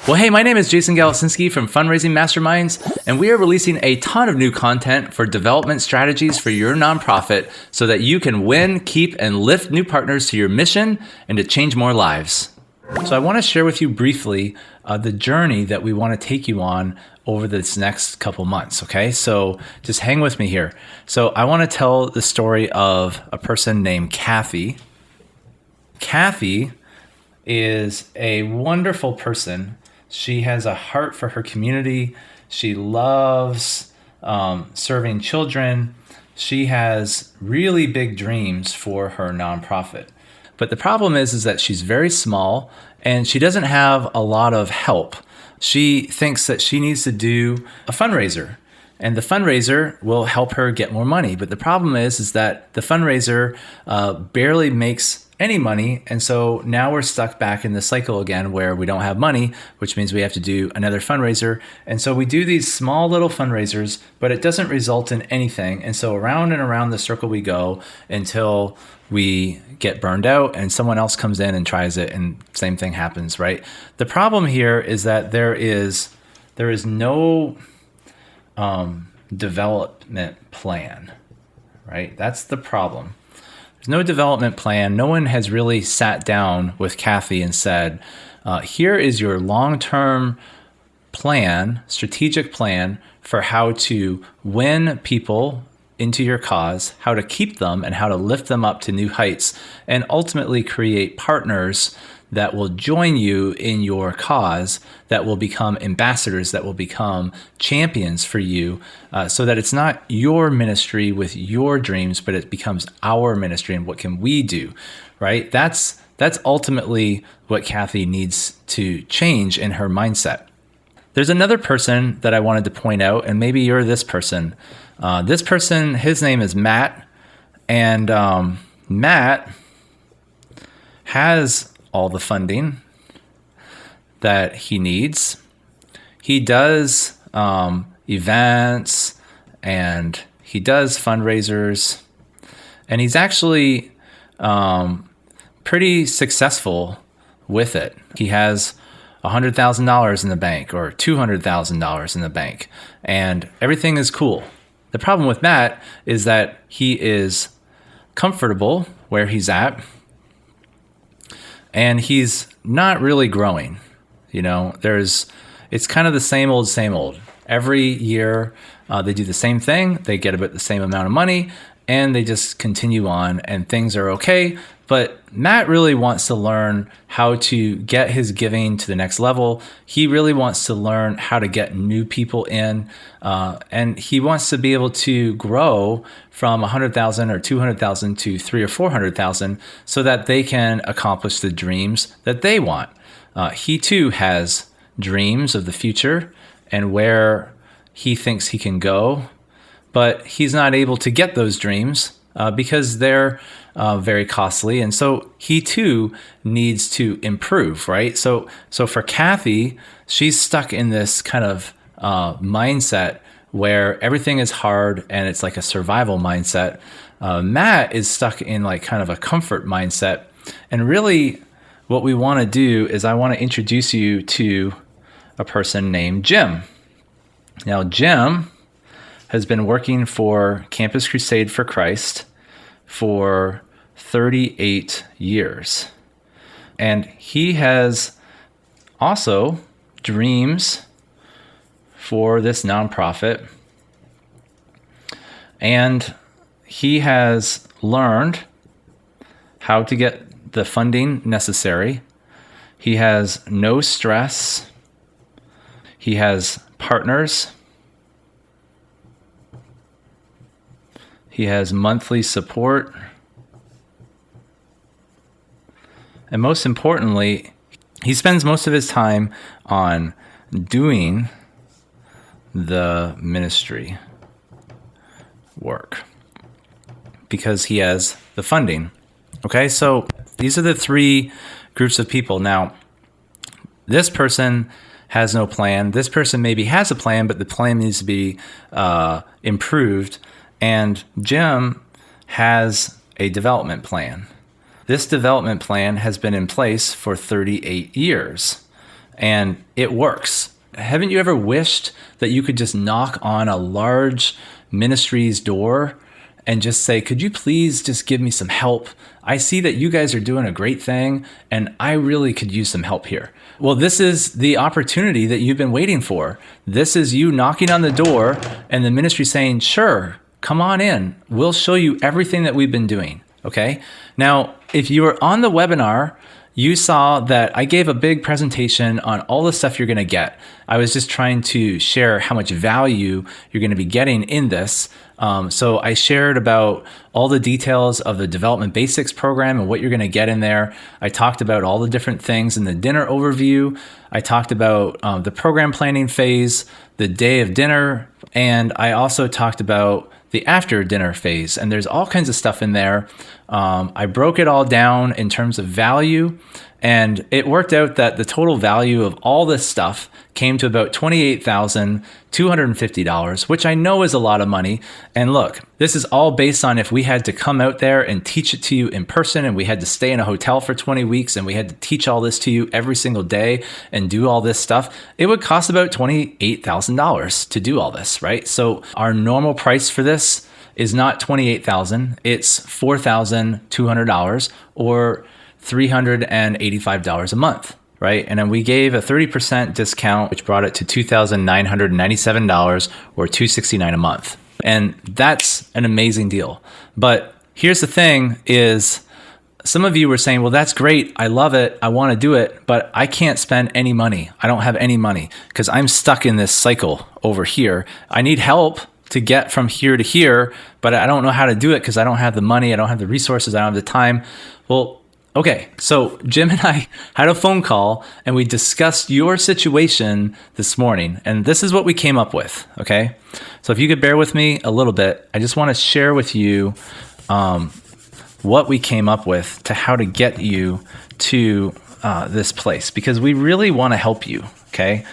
Well, hey, my name is Jason Galasinski from Fundraising Masterminds, and we are releasing a ton of new content for development strategies for your nonprofit so that you can win, keep, and lift new partners to your mission and to change more lives. So I want to share with you briefly the journey that we want to take you on over this next couple months, okay? So just hang with me here. So I want to tell the story of a person named Kathy. Kathy is a wonderful person. She has a heart for her community. She loves serving children. She has really big dreams for her nonprofit. But the problem is that she's very small and she doesn't have a lot of help. She thinks that she needs to do a fundraiser, and the fundraiser will help her get more money. But the problem is that the fundraiser barely makes any money. And so now we're stuck back in the cycle again where we don't have money, which means we have to do another fundraiser. And so we do these small little fundraisers, but it doesn't result in anything. And so around and around the circle we go until we get burned out and someone else comes in and tries it and same thing happens, right? The problem here is that there is no development plan, right? That's the problem. There's no development plan. No one has really sat down with Kathy and said, here is your long-term plan, strategic plan for how to win people into your cause, how to keep them and how to lift them up to new heights, and ultimately create partners that will join you in your cause, that will become ambassadors, that will become champions for you, so that it's not your ministry with your dreams, but it becomes our ministry and what can we do, right? That's ultimately what Kathy needs to change in her mindset. There's another person that I wanted to point out, and maybe you're this person. This person, his name is Matt, and Matt has all the funding that he needs. He does events and he does fundraisers, and he's actually pretty successful with it. He has $100,000 in the bank or $200,000 in the bank, and everything is cool. The problem with Matt is that he is comfortable where he's at, and he's not really growing. You know, it's kind of the same old. Every year they do the same thing. They get about the same amount of money and they just continue on and things are okay. But Matt really wants to learn how to get his giving to the next level. He really wants to learn how to get new people in, and he wants to be able to grow from 100,000 or 200,000 to 300,000 or 400,000 so that they can accomplish the dreams that they want. He too has dreams of the future and where he thinks he can go, but he's not able to get those dreams because they're very costly. And so he too needs to improve, right? So for Kathy, she's stuck in this kind of mindset where everything is hard and it's like a survival mindset. Matt is stuck in like kind of a comfort mindset. And really what we want to do is I want to introduce you to a person named Jim. Now, Jim has been working for Campus Crusade for Christ for 38 years. And he has also dreams for this nonprofit. And he has learned how to get the funding necessary. He has no stress. He has partners. He has monthly support. And most importantly, he spends most of his time on doing the ministry work because he has the funding. Okay, so these are the three groups of people. Now, this person has no plan. This person maybe has a plan, but the plan needs to be improved. And Jim has a development plan. This development plan has been in place for 38 years. and it works. Haven't you ever wished that you could just knock on a large ministry's door and just say, could you please just give me some help? I see that you guys are doing a great thing, and I really could use some help here. Well, this is the opportunity that you've been waiting for. This is you knocking on the door and the ministry saying, sure, come on in. We'll show you everything that we've been doing, okay? Now, if you were on the webinar, you saw that I gave a big presentation on all the stuff you're going to get. I was just trying to share how much value you're going to be getting in this. So I shared about all the details of the Development Basics program and what you're going to get in there. I talked about all the different things in the dinner overview. I talked about the program planning phase, the day of dinner, and I also talked about the after dinner phase. And there's all kinds of stuff in there. I broke it all down in terms of value, and it worked out that the total value of all this stuff came to about $28,250, which I know is a lot of money. And look, this is all based on if we had to come out there and teach it to you in person, and we had to stay in a hotel for 20 weeks, and we had to teach all this to you every single day and do all this stuff, it would cost about $28,000 to do all this, right? So our normal price for this is not $28,000, it's $4,200 or $385 a month, right? And then we gave a 30% discount, which brought it to $2,997 or $269 a month. And that's an amazing deal. But here's the thing is, some of you were saying, well, that's great. I love it. I want to do it, but I can't spend any money. I don't have any money because I'm stuck in this cycle over here. I need help to get from here to here, but I don't know how to do it because I don't have the money. I don't have the resources. I don't have the time. Well, okay. So Jim and I had a phone call and we discussed your situation this morning, and this is what we came up with. Okay. So if you could bear with me a little bit, I just want to share with you, what we came up with to how to get you to this place, because we really want to help you, okay?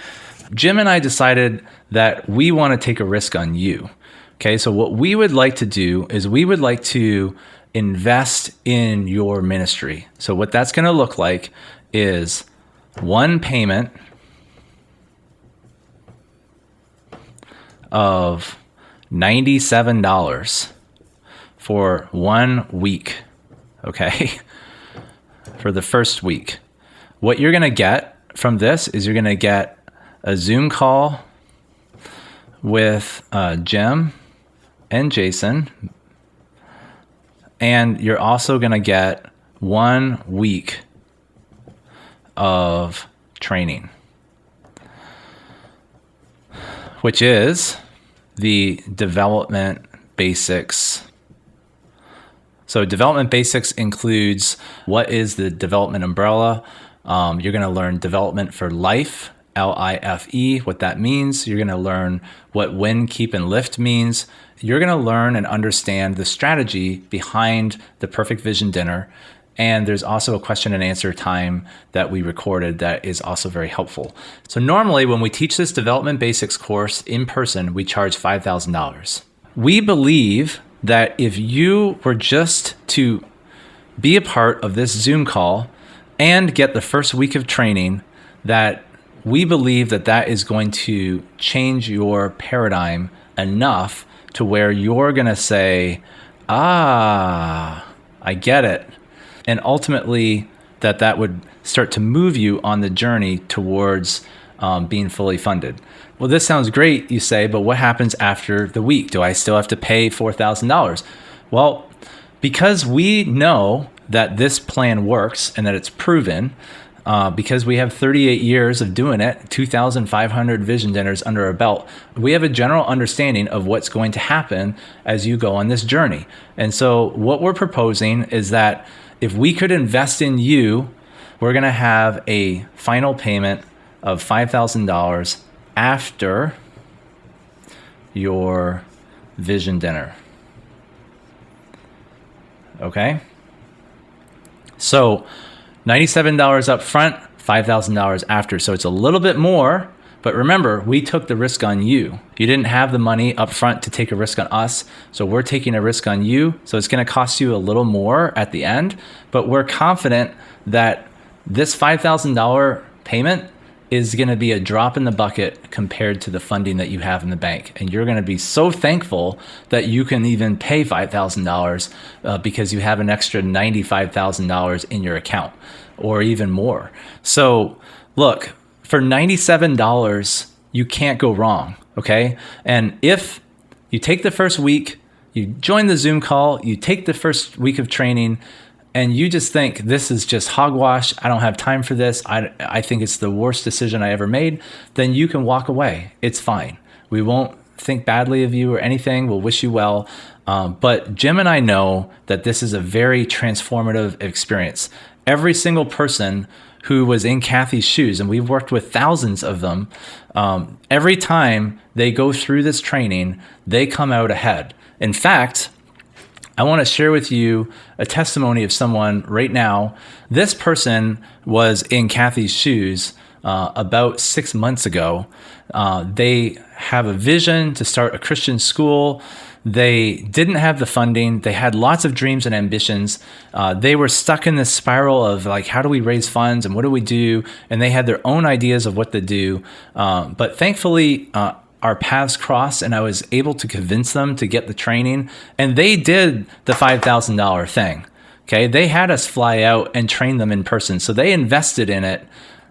Jim and I decided that we want to take a risk on you, okay? So what we would like to do is we would like to invest in your ministry. So what that's going to look like is one payment of $97 for 1 week, okay? For the first week. What you're gonna get from this is you're gonna get a Zoom call with Jim and Jason, and you're also gonna get 1 week of training, which is the Development Basics. So Development Basics includes what is the development umbrella. You're going to learn development for life, LIFE, what that means. You're going to learn what win, keep, and lift means. You're going to learn and understand the strategy behind the Perfect Vision Dinner. And there's also a question and answer time that we recorded that is also very helpful. So normally when we teach this Development Basics course in person, we charge $5,000. We believe that if you were just to be a part of this Zoom call and get the first week of training, that we believe that that is going to change your paradigm enough to where you're going to say, I get it. And ultimately that would start to move you on the journey towards being fully funded. Well, this sounds great, you say, but what happens after the week? Do I still have to pay $4,000? Well, because we know that this plan works and that it's proven, because we have 38 years of doing it, 2,500 vision dinners under our belt, we have a general understanding of what's going to happen as you go on this journey. And so what we're proposing is that if we could invest in you, we're going to have a final payment of $5,000 after your vision dinner. Okay? So $97 up front, $5,000 after. So it's a little bit more, but remember, we took the risk on you. You didn't have the money up front to take a risk on us, so we're taking a risk on you. So it's going to cost you a little more at the end, but we're confident that this $5,000 payment is going to be a drop in the bucket compared to the funding that you have in the bank. And you're going to be so thankful that you can even pay $5,000 because you have an extra $95,000 in your account or even more. So look, for $97, you can't go wrong, okay? And if you take the first week, you join the Zoom call, you take the first week of training, and you just think this is just hogwash, I don't have time for this, I think it's the worst decision I ever made, then you can walk away. It's fine. We won't think badly of you or anything. We'll wish you well. But Jim and I know that this is a very transformative experience. Every single person who was in Kathy's shoes, and we've worked with thousands of them, every time they go through this training, they come out ahead. In fact, I want to share with you a testimony of someone right now. This person was in Kathy's shoes about 6 months ago. They have a vision to start a Christian school. They didn't have the funding. They had lots of dreams and ambitions. They were stuck in this spiral of like, how do we raise funds and what do we do? And they had their own ideas of what to do. But thankfully, our paths crossed and I was able to convince them to get the training, and they did the $5,000 thing. Okay. They had us fly out and train them in person. So they invested in it.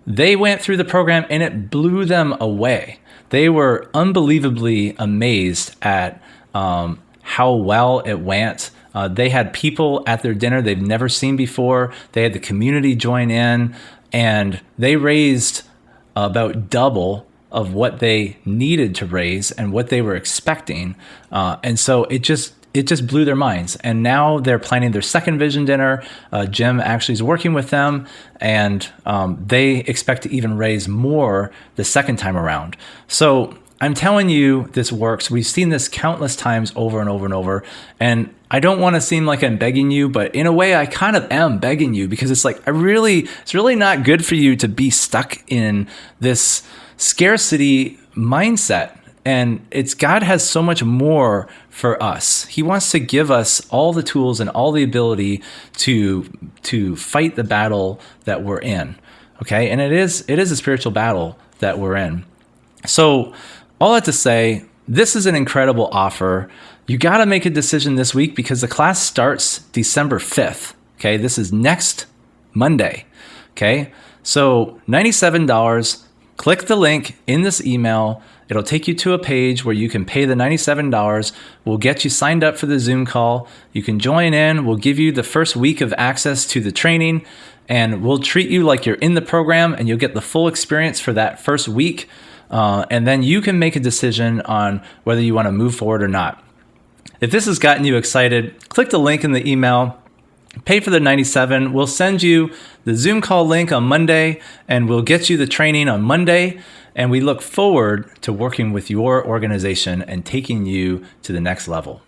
They went through the program and it blew them away. They were unbelievably amazed at how well it went. They had people at their dinner they've never seen before. They had the community join in, and they raised about double of what they needed to raise and what they were expecting. And so it just blew their minds. And now they're planning their second vision dinner. Jim actually is working with them, and they expect to even raise more the second time around. So I'm telling you, this works. We've seen this countless times over and over and over. And I don't want to seem like I'm begging you, but in a way I kind of am begging you, because it's like, it's really not good for you to be stuck in this scarcity mindset. And God has so much more for us. He wants to give us all the tools and all the ability to fight the battle that we're in. Okay. And it is a spiritual battle that we're in. So all that to say, this is an incredible offer. You got to make a decision this week because the class starts December 5th. Okay. This is next Monday. Okay. So $97. Click the link in this email. It'll take you to a page where you can pay the $97. We'll get you signed up for the Zoom call. You can join in. We'll give you the first week of access to the training, and we'll treat you like you're in the program, and you'll get the full experience for that first week. And then you can make a decision on whether you want to move forward or not. If this has gotten you excited, click the link in the email. Pay for the $97. We'll send you the Zoom call link on Monday, and we'll get you the training on Monday. And we look forward to working with your organization and taking you to the next level.